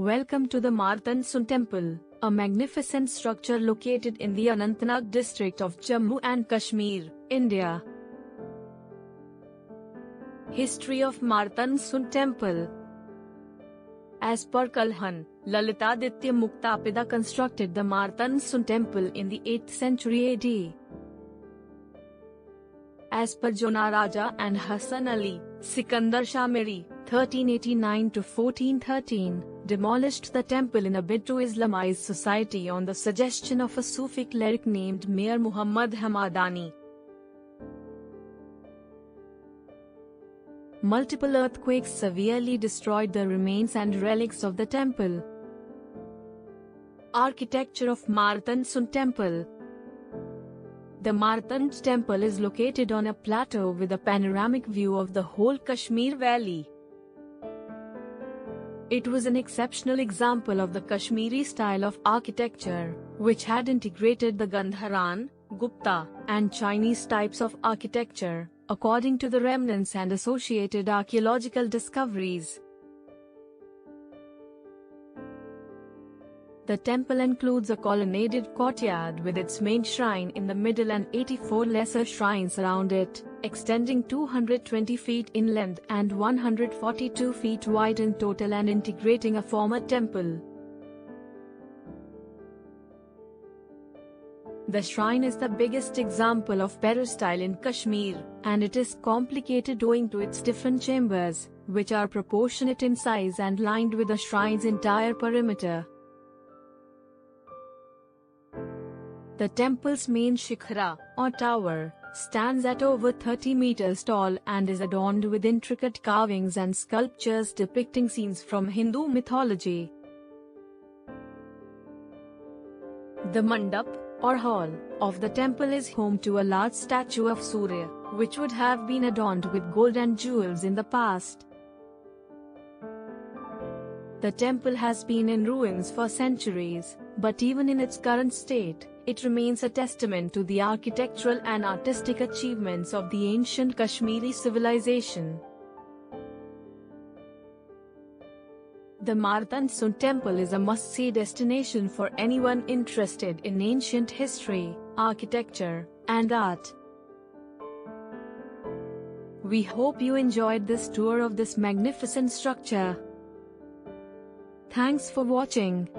Welcome to the Martand Sun Temple, a magnificent structure located in the Anantnag district of Jammu and Kashmir, India. History of Martand Sun Temple. As per Kalhan, Lalitaditya Muktapida constructed the Martand Sun Temple in the 8th century AD. As per Jona Raja and Hassan Ali, Sikandar Shah Miri, 1389 to 1413, demolished the temple in a bid to Islamize society on the suggestion of a Sufi cleric named Mir Muhammad Hamadani. Multiple earthquakes severely destroyed the remains and relics of the temple. Architecture of Martand Sun Temple. The Martand Temple is located on a plateau with a panoramic view of the whole Kashmir Valley. It was an exceptional example of the Kashmiri style of architecture, which had integrated the Gandharan, Gupta, and Chinese types of architecture, according to the remnants and associated archaeological discoveries. The temple includes a colonnaded courtyard with its main shrine in the middle and 84 lesser shrines around it, extending 220 feet in length and 142 feet wide in total and integrating a former temple. The shrine is the biggest example of peristyle in Kashmir, and it is complicated owing to its different chambers, which are proportionate in size and lined with the shrine's entire perimeter. The temple's main shikhara, or tower, stands at over 30 meters tall and is adorned with intricate carvings and sculptures depicting scenes from Hindu mythology. The mandap, or hall, of the temple is home to a large statue of Surya, which would have been adorned with gold and jewels in the past. The temple has been in ruins for centuries, but even in its current state, it remains a testament to the architectural and artistic achievements of the ancient Kashmiri civilization. The Martand Sun Temple is a must-see destination for anyone interested in ancient history, architecture, and art. We hope you enjoyed this tour of this magnificent structure. Thanks for watching.